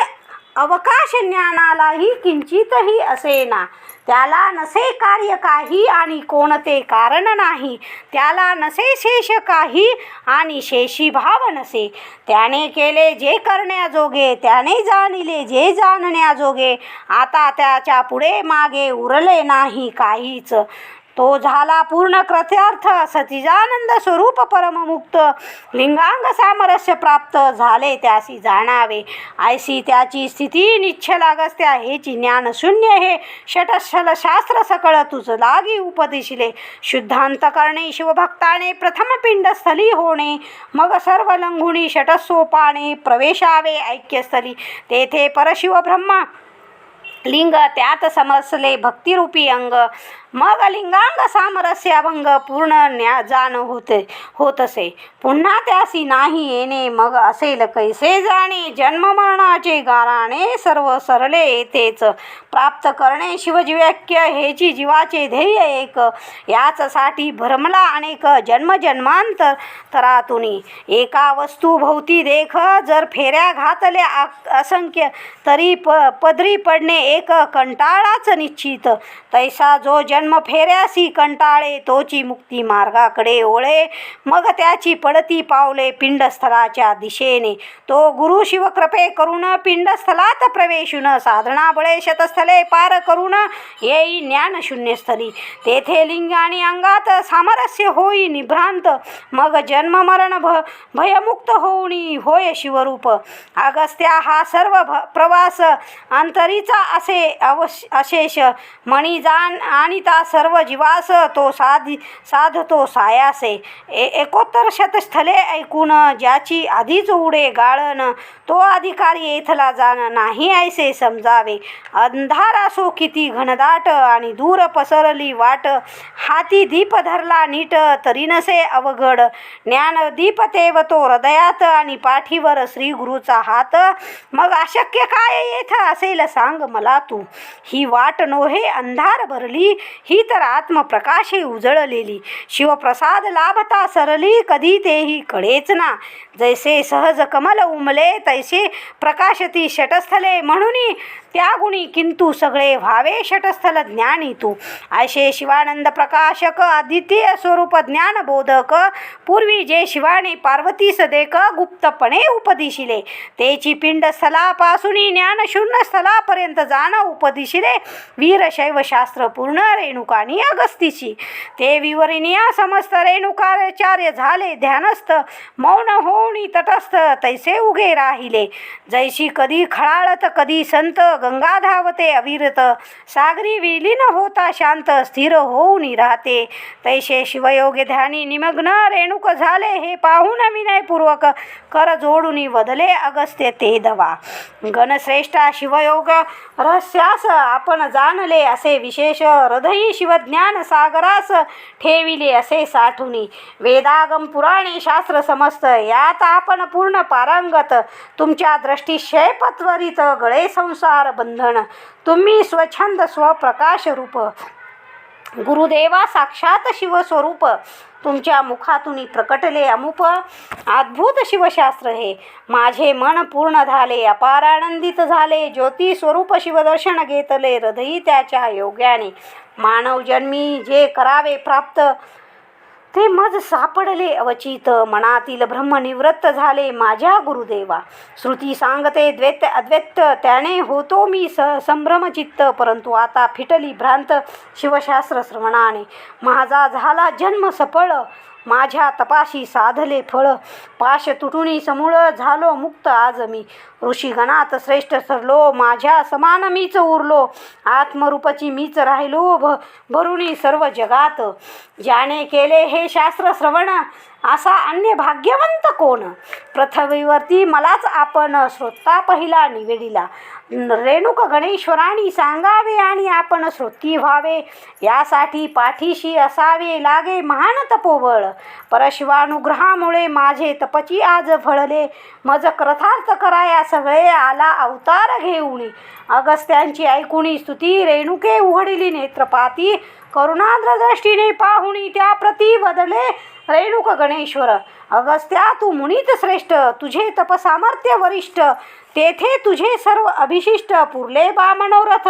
अवकाश ज्ञानालाही किंचितही असेना. त्याला नसे कार्य काही आणि कोणते कारण नाही, त्याला नसे शेष काही आणि शेषी भाव नसे. त्याने केले जे करण्याजोगे, त्याने जाणिले जे जाणण्याजोगे, आता त्याच्या पुढे मागे उरले नाही काहीच. तो झाला पूर्ण कृत्यार्थ, सच्चिदानंद स्वरूप परममुक्त, लिंगांग सामरस्य प्राप्त झाले त्यासी जाणावे. ऐसी त्याची स्थिती निश्चल अगस्त्या, हेची ज्ञान शून्य हे षटस्थल शास्त्र सकळ तुझ लागी उपदिशिले. शुद्धांत करणे शिवभक्ताने प्रथम पिंडस्थली होणे, मग सर्व लंघुणी षटसोपाने प्रवेशावे ऐक्यस्थली. तेथे परशिव ब्रह्मा लिंग त्यात समसले भक्तिरूपी अंग, मग लिंगांग सामरस्य अभंग पूर्ण जाण होतसे. पुन्हा त्यासी नाही येणे, मग असेल कैसे जाणे. जन्म मरणाचे गाराणे सर्व सरले येथेच, प्राप्त करणे शिवजीवैक्य हेची जीवाचे ध्येय एक. याचसाठी भ्रमला अनेक जन्म जन्मांतरातुनी. एका वस्तू भोवती देख जर फेऱ्या घातल्या असंख्य, तरी पदरी पडणे एक कंटाळाच निश्चित. तैसा जो जन्म फेऱ्यासी कंटाळे, तोची मुक्ती मार्गाकडे ओळे. मग त्याची पडती पावले पिंडस्थलाच्या दिशेने. तो गुरु शिवकृपे करून पिंडस्थलात प्रवेशून, साधना बळे शतस्थले पार करून येई ज्ञान शून्यस्थली. तेथे लिंग आणि अंगात सामरस्य होई निभ्रांत, मग जन्म मरण भयमुक्त होऊनी होय शिवरूप. अगस्त्या हा सर्व प्रवास अंतरीचा असे अशेष मणी जाण आणि ता सर्व जीवास तो साधतो सायासे. एकोत्तर शतस्थले ऐकून ज्याची आधीच उडे गाळण, तो अधिकारी येथला जाण नाही ऐसे समजावे. अंधार असो किती घनदाट आणि दूर पसरली वाट, हाती दीप धरला नीट तरी नसे अवघड. ज्ञान दीप तेवतो हृदयात आणि पाठीवर श्री गुरुचा हात, मग अशक्य काय येथ असेल सांग मला तू. ही वाट नोहे अंधार भरली, ही तर आत्मप्रकाशे उजळलेली. शिवप्रसाद लाभता सरली, कधी तेही कळेच ना. जैसे सहज कमल उमले तैसे प्रकाशती षटस्थले, म्हणून त्या गुणी किंतु सगळे व्हावे षटस्थल ज्ञानी तू. असे शिवानंद प्रकाशक अद्वितीय स्वरूप ज्ञान बोधक पूर्वी जे शिवाने पार्वतीस देक गुप्तपणे उपदिशिले तेची पिंड स्थलापासून ज्ञान शून्य स्थलापर्यंत जाण उपदिशिले वीरशैव शास्त्र पूर्ण रेणुकानी अगस्तीची. ते विवरणीया समस्त रेणुकाचार्य झाले ध्यानस्थ मौन होऊन तटस्थ तैसे उगे राहिले. जैशी कधी खळाळत कधी संत गंगा धावते अविरत सागरी विलीन होता शांत स्थिर होऊन राहते तैसे शिवयोगे ध्यानी निमग्न रेणुक झाले. हे पाहून विनयपूर्वक कर जोडून वदले अगस्त्य ते दवा. गणश्रेष्ठा शिवयोग रहस्यास आपण जाणले असे विशेष हृदयी शिवज्ञान सागरास ठेविले असे साठुनी. वेदागम पुराणे शास्त्र समस्त यात आपण पूर्ण पारंगत. तुमच्या दृष्टी शैपत्वरित गळे संसार बंधन तुम्ही स्वच्छंद स्वप्रकाश रूप. गुरुदेवा साक्षात शिवस्वरूप तुमच्या मुखातून प्रकटले अमुप अद्भुत शिवशास्त्र हे. माझे मन पूर्ण झाले अपार आनंदित झाले. ज्योती स्वरूप शिवदर्शन घेतले हृदयी त्याच्या योग्याने. मानव जन्मी जे करावे प्राप्त ते मज सापडले अवचित. मनातील ब्रह्म निवृत्त झाले माझ्या गुरुदेवा. श्रुती सांगते द्वैत अद्वैत त्याने होतो मी संभ्रमचित्त. परंतु आता फिटली भ्रांत शिवशास्त्र श्रवणाने. माझा झाला जन्म सफळ माझ्या तपाशी साधले फळ. पाश तुटुनी समूळ झालो मुक्त आज मी. ऋषीगणात श्रेष्ठ सरलो माझ्या समान मीच उरलो. आत्मरूपची मीच राहिलो भरुणी सर्व जगात. ज्याने केले हे शास्त्र श्रवण असा अन्य भाग्यवंत कोण. पृथ्वीवरती मलाच आपण श्रोता पहिला निवेदिला. रेणुक गणेश्वरांनी सांगावे आणि आपण श्रोती व्हावे. यासाठी पाठीशी असावे लागे महान तपोबळ. परशिवानुग्रहामुळे माझे तपची आज फळले. मज कृतार्थ कराया सगळे आला अवतार घेऊन. अगस्त्यांची ऐकुणी स्तुती रेणुके उघडिली नेत्रपाती. करुणाद्र दृष्टीने पाहुणी त्या प्रती बदले रेणुक गणेश्वर. अगस्त्या तू मुनीत श्रेष्ठ तुझे तप सामर्थ्य वरिष्ठ. तेथे तुझे सर्व अभिशिष्ट पुरले बा मनोरथ.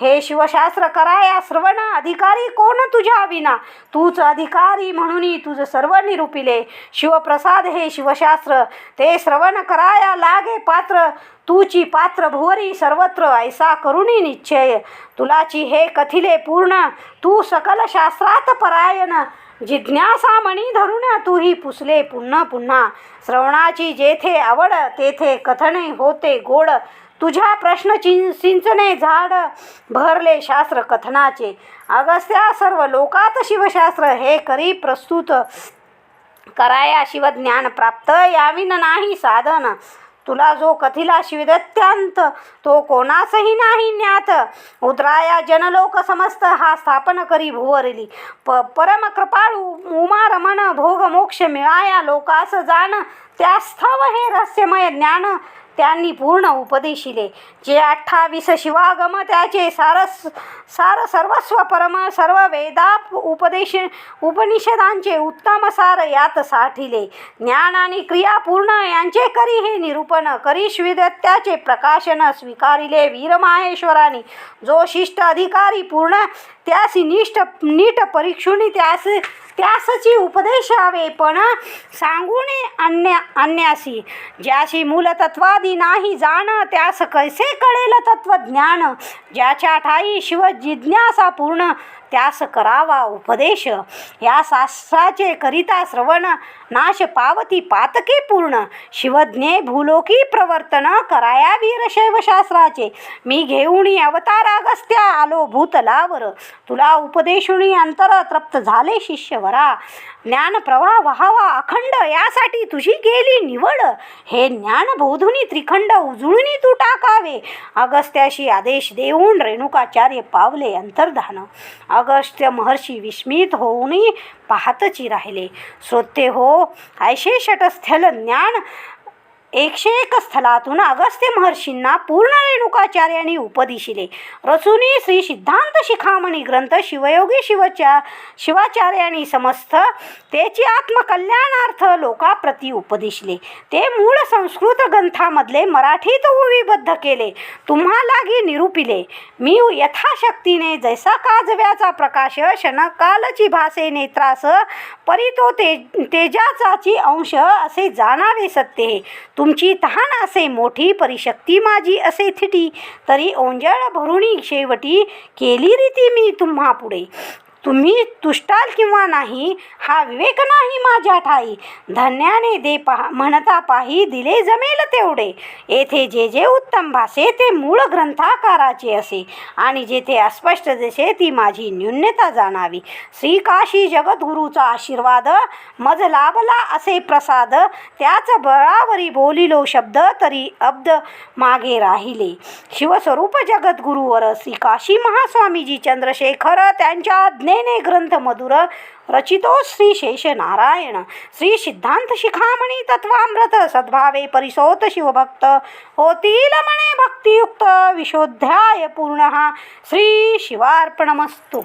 हे शिवशास्त्र कराया श्रवण अधिकारी कोण तुझ्या विना. तूच अधिकारी म्हणून तुझ सर्व निरूपिले. शिवप्रसाद हे शिवशास्त्र ते श्रवण कराया लागे पात्र. तूची पात्र भुवरी सर्वत्र ऐसा करुणी निश्चय. तुलाची हे कथिले पूर्ण तू सकल शास्त्रात परायण. जिज्ञासा मणी धरून तूही पुसले पुन्हा पुन्हा. श्रवणाची जेथे आवड तेथे कथने होते गोड. तुझ्या प्रश्न सिंचने झाड भरले शास्त्र कथनाचे. अगस्त्या सर्व लोकात शिवशास्त्र हे करी प्रस्तुत. कराया शिवज्ञान प्राप्त याविन नाही साधन. तुला जो कथिला शिवदत्यांत तो कोणासही नाही ज्ञात. उद्राया जनलोक समस्त हा स्थापन करी भुवरली. परम कृपाळू उमा रमण भोग मोक्ष मिळाया लोकास जाण. त्या स्थव हे रहस्यमय ज्ञान त्यांनी पूर्ण उपदेशिले. जे 28 शिवागम त्याचे सार सर्वस्व परम सर्व वेदा उपनिषदांचे उत्तम सार यात साठिले. ज्ञान आणि क्रिया पूर्ण यांचे करी हे निरूपण करी शिवदत्ताचे प्रकाशन स्वीकारिले वीरमाहेश्वराने. जो शिष्ट अधिकारी पूर्ण त्यासी नीट परीक्षुनी त्यासची उपदेशावे पण सांगूने अन्यासी. ज्याशी मूलतत्वादी नाही जाण त्यास कैसे कळेल तत्वज्ञान. ज्याच्या ठाई शिव जिज्ञासा पूर्ण त्यास करावा उपदेश. या शास्त्राचे करिता श्रवण नाश पावती पातके पूर्ण. शिवज्ञे भूलोकी प्रवर्तन कराया वीरशैव शास्त्राचे. मी घेऊनी अवतार अगस्त्या आलो भूतलावर. तुला उपदेशुनी अंतर तृप्त झाले शिष्यवरा. ज्ञान प्रवाह व्हावा अखंड यासाठी तुझी गेली निवड. हे ज्ञान बोधुनी त्रिखंड उजळुनी तू टाकावे. अगस्त्याशी आदेश देऊन रेणुकाचार्य पावले अंतर्धान. अगस्त्य महर्षी विस्मित होऊन पाहतची राहिले. श्रोते हो ऐशे षटस्थल ज्ञान 101 स्थलातून अगस्त्य महर्षींना पूर्ण रेणुकाचार्यांनी उपदिशिले. रचुनी श्री सिद्धांत शिखामणी ग्रंथ शिवयोगी शिवाचार्यांनी समस्त त्याची आत्मकल्याणार्थ लोकाप्रती उपदिशले. ते मूळ संस्कृत ग्रंथामधले मराठीत ओवीबद्ध केले. तुम्हालागी निरूपिले. मी यथाशक्तीने जैसा काजव्याचा प्रकाश क्षणकालची भासे नेत्रास परी तो तेजाचाची अंश असे जाणावे सत्य हे. तुमची तहान असे मोठी परिशक्ती माझी असे थिटी. तरी ओंजळ भरुणी शेवटी केली रीती मी तुम्हा पुढे. तुम्ही तुष्टाल किंवा नाही हा विवेक नाही माझ्या ठाई. धन्याने दे म्हणता पाही दिले जमेल तेवढे. येथे जे जे उत्तम भासे ते मूळ ग्रंथाकाराचे असे आणि जेथे अस्पष्ट दिसे ती माझी न्यूनता जाणावी. श्री काशी जगद्गुरूचा आशीर्वाद मज लाभला असे प्रसाद. त्याच बळावरी बोलिलो शब्द तरी अब्द मागे राहिले. शिवस्वरूप जगद्गुरूवर श्री काशी महास्वामीजी चंद्रशेखर त्यांच्या ने ग्रंथ मधुर रचितो श्री शेष नारायण. श्री सिद्धांत शिखामणी तत्वामृत सद्भावे परिसोत शिवभक्त होतील म्हणे भक्तियुक्त विशोध्याय पूर्ण. श्री शिवार्पणमस्तु.